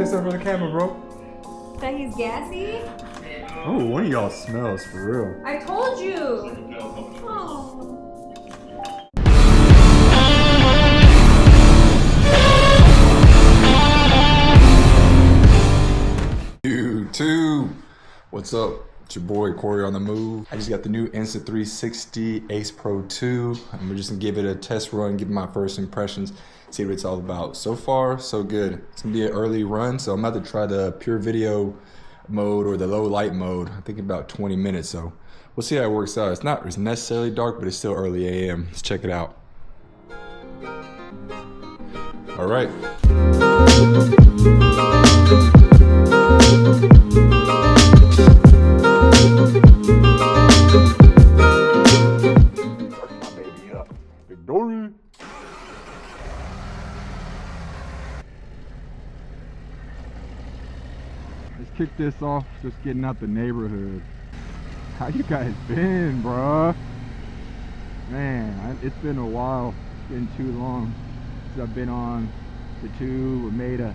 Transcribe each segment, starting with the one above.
something for the camera, bro? That he's gassy? Oh, one of y'all smells for real. I told you! Oh. YouTube, what's up? It's your boy Corey on the move. I just got the new Insta360 Ace Pro 2. I'm just gonna give it a test run, give my first impressions, see what it's all about. So far, so good. It's gonna be an early run, so I'm about to try the pure video mode or the low light mode. I think about 20 minutes, so we'll see how it works out. It's not necessarily dark, but it's still early AM. Let's check it out. All right. Let's kick this off, just getting out the neighborhood. How you guys been, bruh? Man, it's been a while. It's been too long since I've been on the tube or made a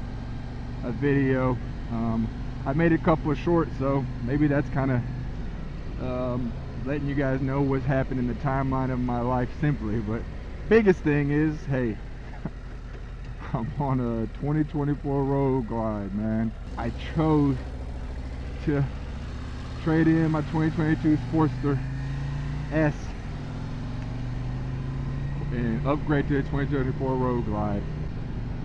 video. I made a couple of shorts, so maybe that's kind of letting you guys know what's happened in the timeline of my life simply. But biggest thing is, hey, I'm on a 2024 Road Glide, man. I chose to trade in my 2022 Sportster S and upgrade to the 2024 Road Glide,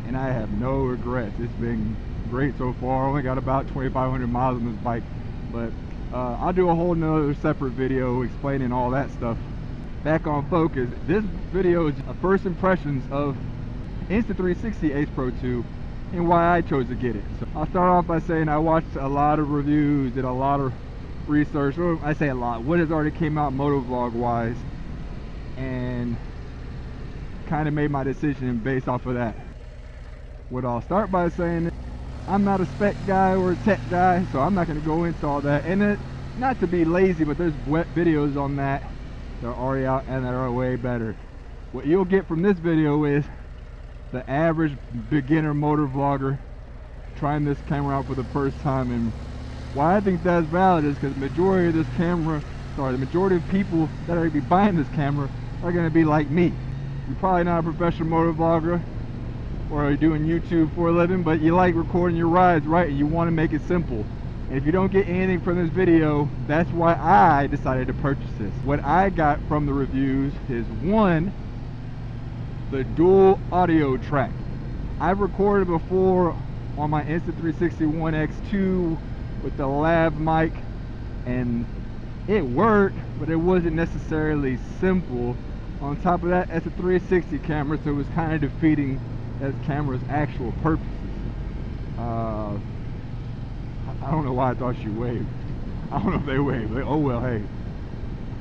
and I have no regrets. It's been great so far. I only got about 2,500 miles on this bike, but I'll do a whole nother separate video explaining all that stuff. Back on focus, this video is a first impressions of Insta360 Ace Pro 2 and why I chose to get it. So I'll start off by saying I watched a lot of reviews, did a lot of research, or I say a lot, what has already came out motovlog wise, and kind of made my decision based off of that. What I'll start by saying, I'm not a spec guy or a tech guy, so I'm not going to go into all that. And not to be lazy, but there's wet videos on that are already out and that are way better. What you'll get from this video is the average beginner motor vlogger trying this camera out for the first time. And why I think that's valid is because the majority of this camera, the majority of people that are going to be buying this camera are going to be like me. You're probably not a professional motor vlogger or are doing YouTube for a living, but you like recording your rides, right? And you want to make it simple. And if you don't get anything from this video, that's why I decided to purchase this. What I got from the reviews is, one, the dual audio track. I've recorded before on my Insta360 One X2 with the lav mic, and it worked, but it wasn't necessarily simple. On top of that, it's a 360 camera, so it was kind of defeating that camera's actual purposes. I don't know why I thought she waved. I don't know if they waved, but oh well, hey.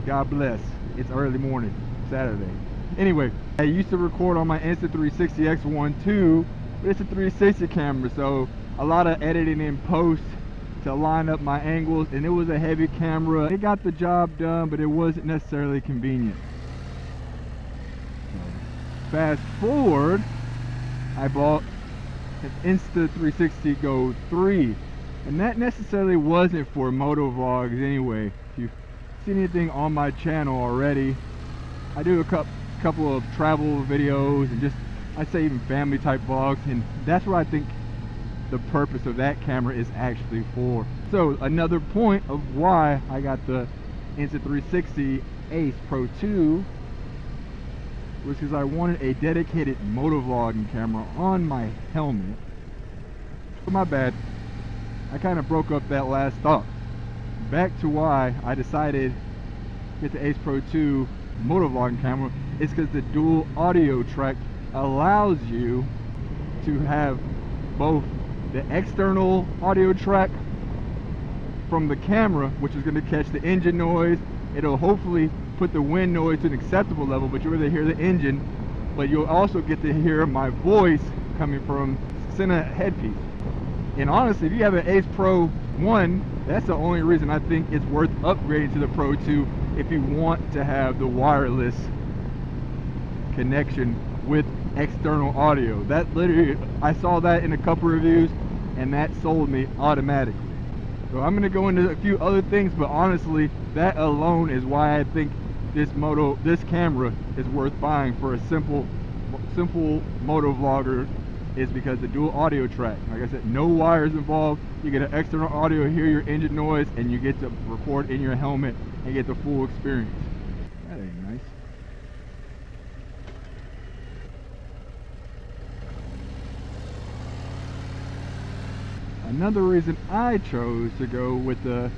God bless. It's early morning, Saturday. Anyway, I used to record on my Insta360 X1 too, but it's a 360 camera, so a lot of editing in post to line up my angles, and it was a heavy camera. It got the job done, but it wasn't necessarily convenient. Fast forward, I bought an Insta360 Go 3, and that necessarily wasn't for moto vlogs anyway. If you've seen anything on my channel already, I do a couple of travel videos and just, I'd say even family type vlogs, and that's what I think the purpose of that camera is actually for. So another point of why I got the Insta360 Ace Pro 2 was because I wanted a dedicated motovlogging camera on my helmet. But my bad, I kind of broke up that last thought. Back to why I decided to get the Ace Pro 2 motovlogging camera is because the dual audio track allows you to have both the external audio track from the camera, which is going to catch the engine noise. It'll hopefully put the wind noise to an acceptable level, but you'll really hear the engine, but you'll also get to hear my voice coming from center headpiece. And honestly, if you have an Ace Pro 1, that's the only reason I think it's worth upgrading to the Pro 2 if you want to have the wireless connection with external audio. That literally, I saw that in a couple reviews. and that sold me automatically. So I'm gonna go into a few other things, but honestly, that alone is why I think this camera is worth buying for a simple moto vlogger, is because the dual audio track. Like I said, no wires involved. You get an external audio, hear your engine noise, and you get to record in your helmet and get the full experience. That ain't nice. Another reason I chose to go with the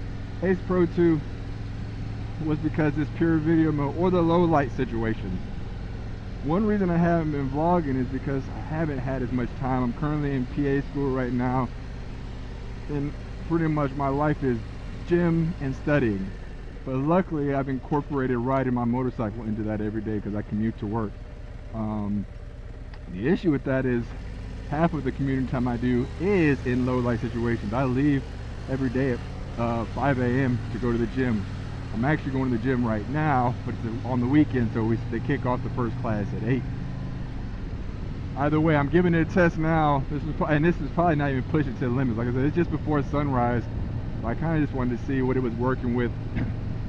Ace Pro 2 was because it's pure video mode or the low light situation. One reason I haven't been vlogging is because I haven't had as much time. I'm currently in PA school right now, and pretty much my life is gym and studying. But luckily I've incorporated riding my motorcycle into that every day because I commute to work. The issue with that is half of the commuting time I do is in low light situations. I leave every day at 5 a.m. to go to the gym. I'm actually going to the gym right now, but it's on the weekend, so they kick off the first class at 8. Either way, I'm giving it a test now. This is probably not even pushing to the limits. Like I said, it's just before sunrise, so I kind of just wanted to see what it was working with.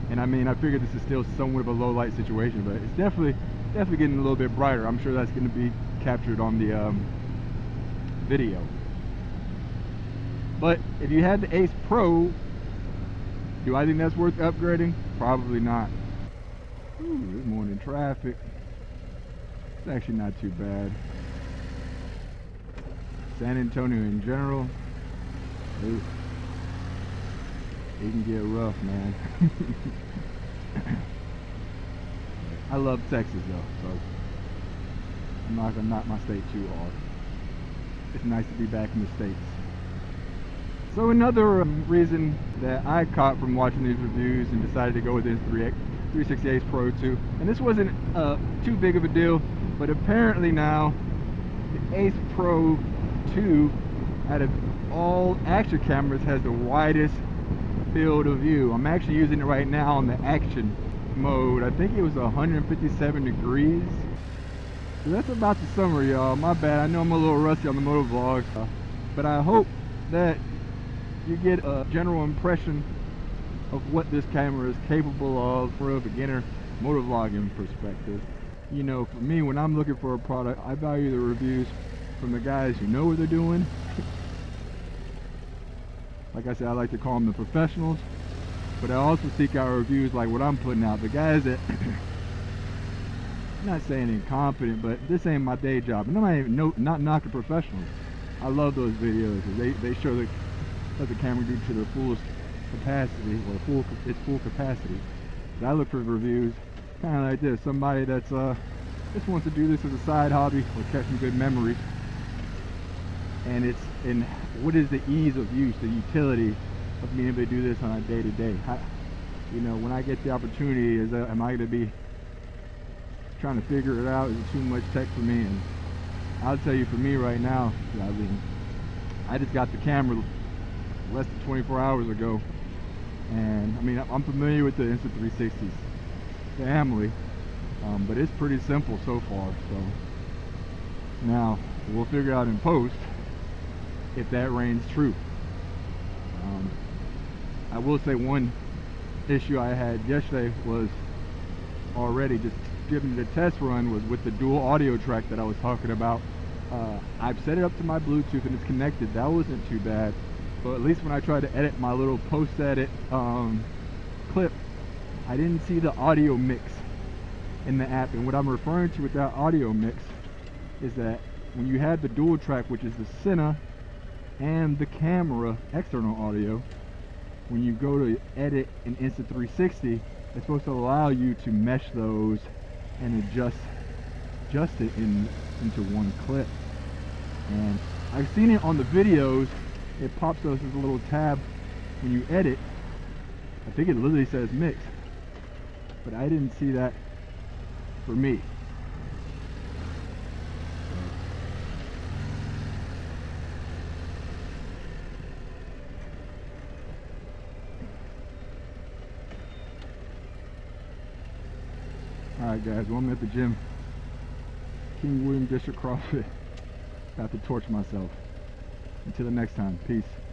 And I mean, I figured this is still somewhat of a low light situation, but it's definitely getting a little bit brighter. I'm sure that's going to be captured on the video. But if you had the Ace Pro, do I think that's worth upgrading? Probably not. Ooh, there's morning traffic. It's actually not too bad. San Antonio in general, ooh, it can get rough, man. I love Texas though, so I'm not gonna knock my state too hard. It's nice to be back in the States. So another reason that I caught from watching these reviews and decided to go with the Insta360 Ace Pro 2, and this wasn't too big of a deal, but apparently now the Ace Pro 2 out of all action cameras has the widest field of view. I'm actually using it right now on the action mode. I think it was 157 degrees. So that's about the summer, y'all. My bad. I know I'm a little rusty on the motovlog, but I hope that you get a general impression of what this camera is capable of for a beginner motovlogging perspective. You know, for me, when I'm looking for a product, I value the reviews from the guys who know what they're doing. Like I said, I like to call them the professionals, but I also seek out reviews like what I'm putting out. The guys that, I'm not saying incompetent, but this ain't my day job. And I'm not knocking professionals. I love those videos. They show what the camera do to the fullest capacity, or its full capacity. But I look for reviews kind of like this. Somebody that's just wants to do this as a side hobby or catch some good memories. And it's in what is the ease of use, the utility of being able to do this on a day-to-day. You know, when I get the opportunity, am I going to be trying to figure it out? Is it too much tech for me? And I'll tell you, for me right now, I mean, I just got the camera less than 24 hours ago, and I mean, I'm familiar with the Insta360 family, but it's pretty simple so far. So now we'll figure out in post if that reigns true. I will say one issue I had yesterday was already just giving it a test run was with the dual audio track that I was talking about. I've set it up to my Bluetooth and it's connected. That wasn't too bad, but at least when I tried to edit my little post-edit clip, I didn't see the audio mix in the app. And what I'm referring to with that audio mix is that when you have the dual track, which is the cine and the camera external audio, when you go to edit in Insta360, it's supposed to allow you to mesh those and adjust it into one clip. And I've seen it on the videos. It pops those as a little tab when you edit. I think it literally says mix, but I didn't see that for me. Alright guys, well, I'm at the gym. King William District CrossFit. About to torch myself. Until the next time, peace.